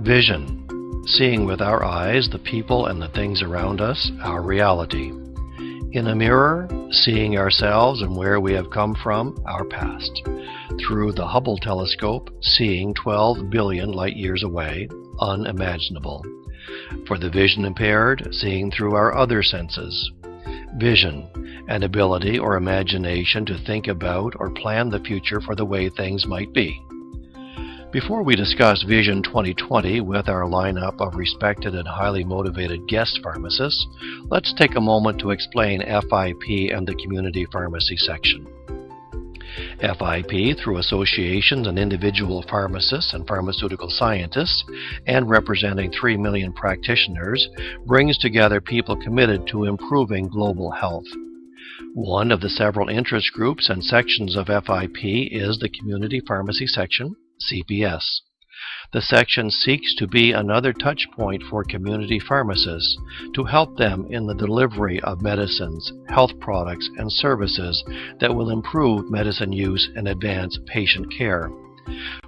Vision. Seeing with our eyes the people and the things around us, our reality. In a mirror, seeing ourselves and where we have come from, our past. Through the Hubble telescope, seeing 12 billion light years away, unimaginable. For the vision impaired, seeing through our other senses. Vision, an ability or imagination to think about or plan the future for the way things might be. Before we discuss Vision 2020 with our lineup of respected and highly motivated guest pharmacists, let's take a moment to explain FIP and the community pharmacy section. FIP, through associations and individual pharmacists and pharmaceutical scientists, and representing 3 million practitioners, brings together people committed to improving global health. One of the several interest groups and sections of FIP is the Community Pharmacy Section, CPS. The section seeks to be another touch point for community pharmacists to help them in the delivery of medicines, health products, and services that will improve medicine use and advance patient care.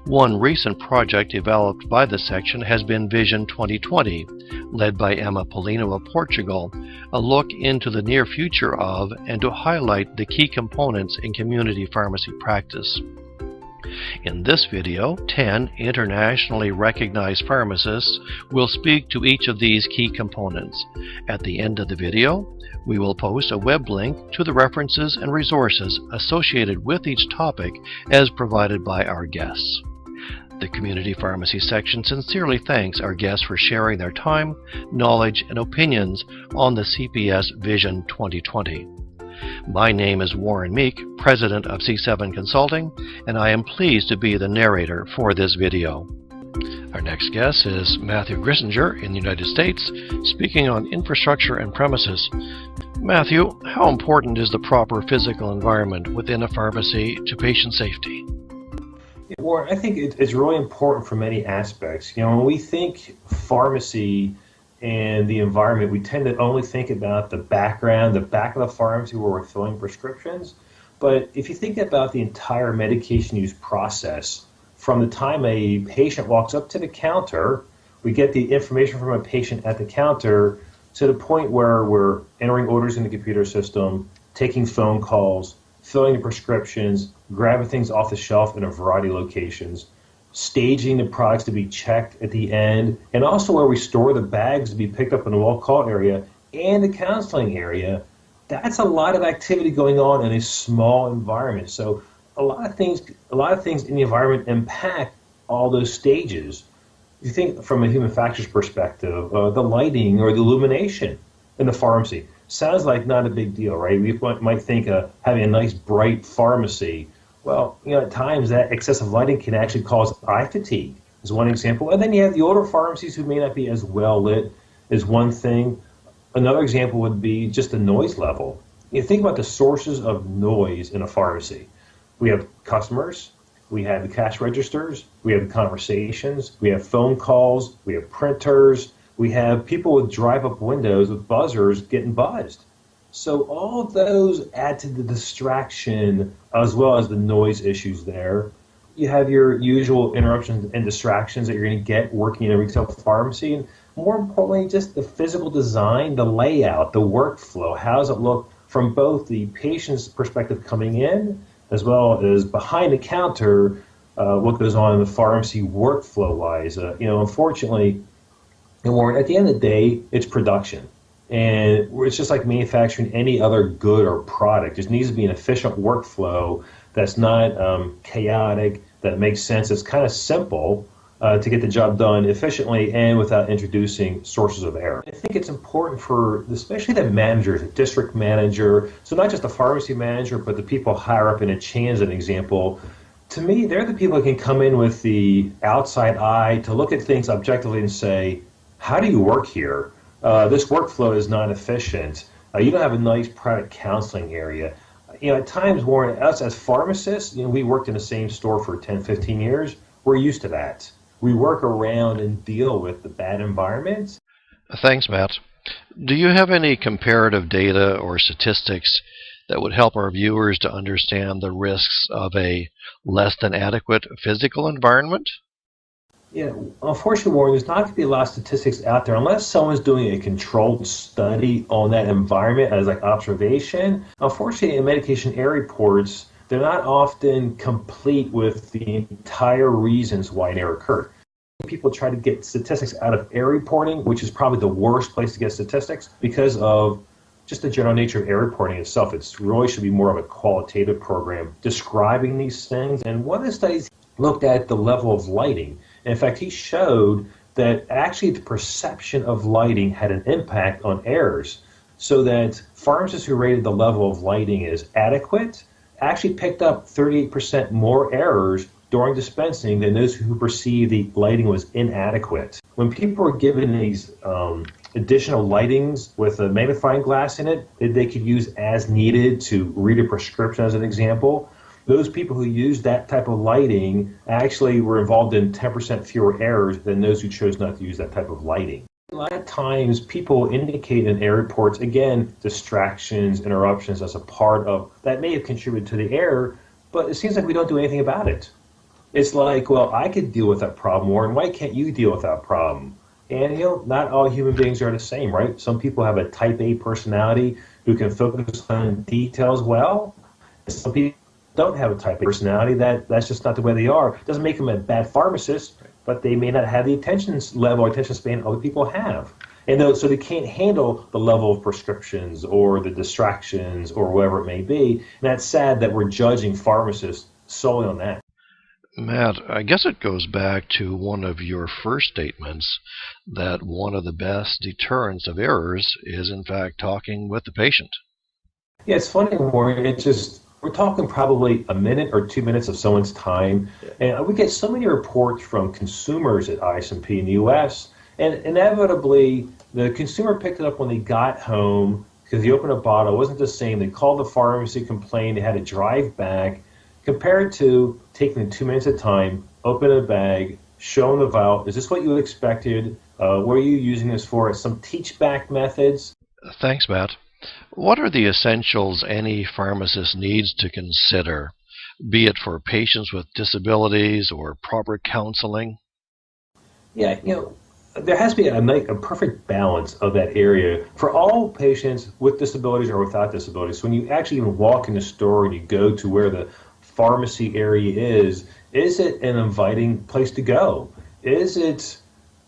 One recent project developed by the section has been Vision 2020, led by Emma Polino of Portugal, a look into the near future of and to highlight the key components in community pharmacy practice. In this video, 10 internationally recognized pharmacists will speak to each of these key components. At the end of the video, we will post a web link to the references and resources associated with each topic as provided by our guests. The Community Pharmacy section sincerely thanks our guests for sharing their time, knowledge, and opinions on the CPS Vision 2020. My name is Warren Meek, President of C7 Consulting, and I am pleased to be the narrator for this video. Our next guest is Matthew Grissinger in the United States, speaking on infrastructure and premises. Matthew, how important is the proper physical environment within a pharmacy to patient safety? Yeah, Warren, I think it's really important for many aspects. When we think pharmacy and the environment, we tend to only think about the background, the back of the pharmacy where we're filling prescriptions. But if you think about the entire medication use process, from the time a patient walks up to the counter, we get the information from a patient at the counter to the point where we're entering orders in the computer system, taking phone calls, filling the prescriptions, grabbing things off the shelf in a variety of locations, staging the products to be checked at the end, and also where we store the bags to be picked up in the wall call area and the counseling area. That's a lot of activity going on in a small environment. So a lot of things in the environment impact all those stages. You think from a human factors perspective, the lighting or the illumination in the pharmacy sounds like not a big deal, right? We might think having a nice bright pharmacy. Well, at times that excessive lighting can actually cause eye fatigue, is one example. And then you have the older pharmacies who may not be as well lit, is one thing. Another example would be just the noise level. You think about the sources of noise in a pharmacy. We have customers, we have the cash registers, we have the conversations, we have phone calls, we have printers, we have people with drive-up windows with buzzers getting buzzed. So all of those add to the distraction as well as the noise issues there. You have your usual interruptions and distractions that you're going to get working in a retail pharmacy. And more importantly, just the physical design, the layout, the workflow. How does it look from both the patient's perspective coming in as well as behind the counter, what goes on in the pharmacy workflow-wise. Unfortunately, and Warren, at the end of the day, it's production. And it's just like manufacturing any other good or product. There needs to be an efficient workflow that's not chaotic, that makes sense. It's kind of simple to get the job done efficiently and without introducing sources of error. I think it's important for especially the manager, the district manager, so not just the pharmacy manager, but the people higher up in a chain as an example. To me, they're the people who can come in with the outside eye to look at things objectively and say, how do you work here? This workflow is not efficient. You don't have a nice private counseling area. At times, Warren, us as pharmacists, we worked in the same store for 10, 15 years. We're used to that. We work around and deal with the bad environments. Thanks, Matt. Do you have any comparative data or statistics that would help our viewers to understand the risks of a less than adequate physical environment? Yeah, unfortunately, Warren, there's not going to be a lot of statistics out there unless someone's doing a controlled study on that environment as like observation. Unfortunately, in medication error reports, they're not often complete with the entire reasons why an error occurred. People try to get statistics out of error reporting, which is probably the worst place to get statistics because of just the general nature of error reporting itself. It really should be more of a qualitative program describing these things. And one of the studies looked at the level of lighting. And in fact, he showed that actually the perception of lighting had an impact on errors, so that pharmacists who rated the level of lighting as adequate actually picked up 38% more errors during dispensing than those who perceived the lighting was inadequate. When people were given these additional lightings with a magnifying glass in it that they could use as needed to read a prescription, as an example, those people who used that type of lighting actually were involved in 10% fewer errors than those who chose not to use that type of lighting. A lot of times people indicate in error reports, again, distractions, interruptions as a part of that may have contributed to the error, but it seems like we don't do anything about it. It's like, well, I could deal with that problem, Warren. Why can't you deal with that problem? And, not all human beings are the same, right? Some people have a type A personality who can focus on details well. Some people don't have a type A personality. That's just not the way they are. It doesn't make them a bad pharmacist, but they may not have the attention level or attention span other people have. And so they can't handle the level of prescriptions or the distractions or whatever it may be. And that's sad that we're judging pharmacists solely on that. Matt, I guess it goes back to one of your first statements that one of the best deterrents of errors is, in fact, talking with the patient. Yeah, it's funny, Warren. We're talking probably a minute or 2 minutes of someone's time. And we get so many reports from consumers at ISMP in the U.S., and inevitably, the consumer picked it up when they got home because they opened a bottle. It wasn't the same. They called the pharmacy, complained, they had to drive back. Compared to taking 2 minutes at a time, open a bag, show them the vial. Is this what you expected? What are you using this for? Some teach-back methods. Thanks, Matt. What are the essentials any pharmacist needs to consider, be it for patients with disabilities or proper counseling? Yeah, there has to be a perfect balance of that area for all patients with disabilities or without disabilities. So when you actually even walk in the store and you go to where the pharmacy area is it an inviting place to go? Is it,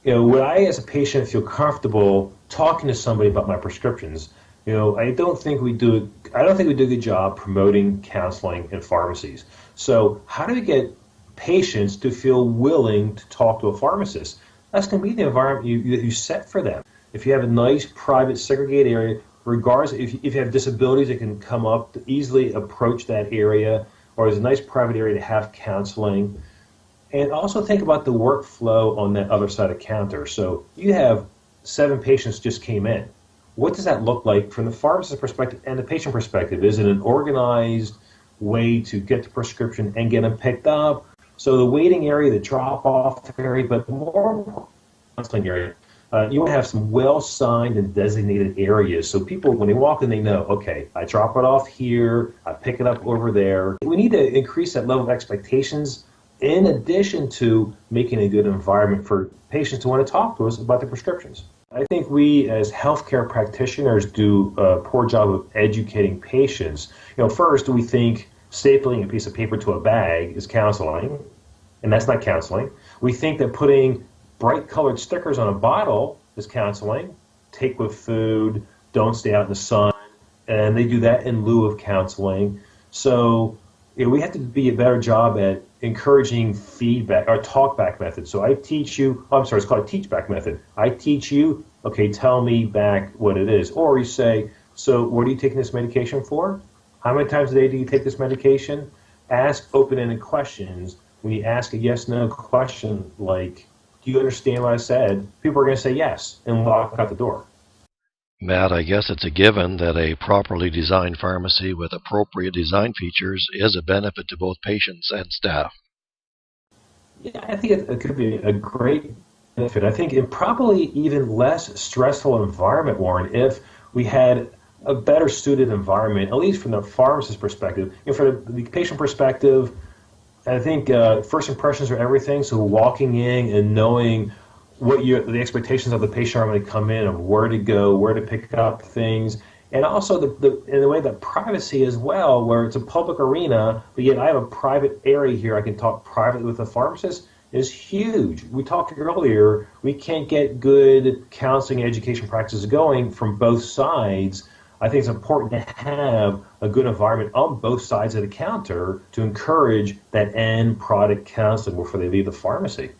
would I as a patient feel comfortable talking to somebody about my prescriptions? I don't think we do a good job promoting counseling in pharmacies. So how do we get patients to feel willing to talk to a pharmacist? That's going to be the environment you set for them. If you have a nice, private, segregated area, regardless, if you have disabilities that can come up to easily approach that area, or there's a nice private area to have counseling. And also think about the workflow on that other side of the counter. So you have 7 patients just came in. What does that look like from the pharmacist perspective and the patient perspective? Is it an organized way to get the prescription and get them picked up? So the waiting area, the drop-off area, but more counseling area, you want to have some well-signed and designated areas so people, when they walk in, they know, okay, I drop it off here, I pick it up over there. We need to increase that level of expectations in addition to making a good environment for patients to want to talk to us about their prescriptions. I think we as healthcare practitioners do a poor job of educating patients. First, we think stapling a piece of paper to a bag is counseling, and that's not counseling. We think that putting bright colored stickers on a bottle is counseling. Take with food, don't stay out in the sun, and they do that in lieu of counseling. So we have to be a better job at encouraging feedback or talk-back methods. So I teach you, it's called a teach-back method. I teach you, okay, tell me back what it is. Or you say, so what are you taking this medication for? How many times a day do you take this medication? Ask open-ended questions. When you ask a yes-no question like, do you understand what I said? People are going to say yes and walk out the door. Matt, I guess it's a given that a properly designed pharmacy with appropriate design features is a benefit to both patients and staff. Yeah, I think it could be a great benefit. I think it probably even less stressful environment, Warren, if we had a better suited environment, at least from the pharmacist perspective. For the patient perspective, I think first impressions are everything. So walking in and knowing what the expectations of the patient are when they come in, of where to go, where to pick up things, and also in the way that privacy as well, where it's a public arena, but yet I have a private area here. I can talk privately with a pharmacist is huge. We talked earlier, we can't get good counseling and education practices going from both sides. I think it's important to have a good environment on both sides of the counter to encourage that end product counseling before they leave the pharmacy.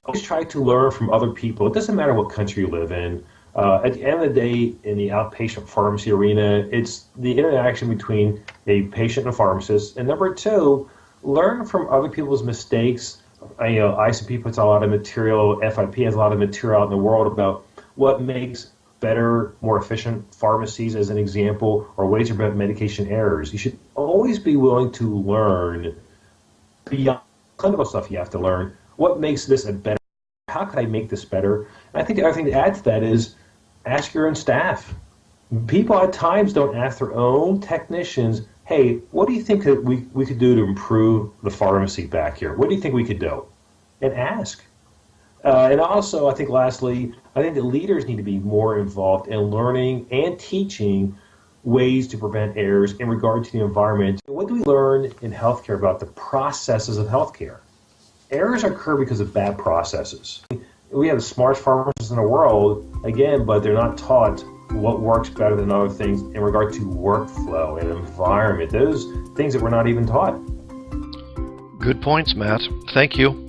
Always try to learn from other people. It doesn't matter what country you live in. At the end of the day, in the outpatient pharmacy arena, it's the interaction between a patient and a pharmacist. And number two, learn from other people's mistakes. ICP puts a lot of material, FIP has a lot of material out in the world about what makes better, more efficient pharmacies, as an example, or ways to prevent medication errors. You should always be willing to learn beyond clinical stuff. You have to learn what makes this a better, how can I make this better? And I think the other thing to add to that is ask your own staff. People at times don't ask their own technicians, hey, what do you think that we could do to improve the pharmacy back here? What do you think we could do? And ask. And also, I think lastly, I think that leaders need to be more involved in learning and teaching ways to prevent errors in regard to the environment. What do we learn in healthcare about the processes of healthcare? Errors occur because of bad processes. We have the smartest pharmacists in the world, again, but they're not taught what works better than other things in regard to workflow and environment. Those things that we're not even taught. Good points, Matt. Thank you.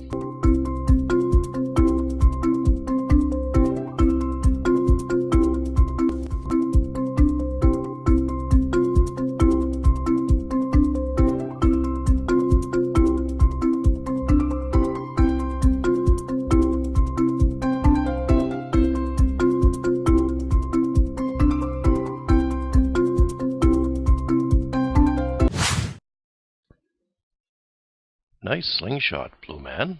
Nice slingshot, Blue Man.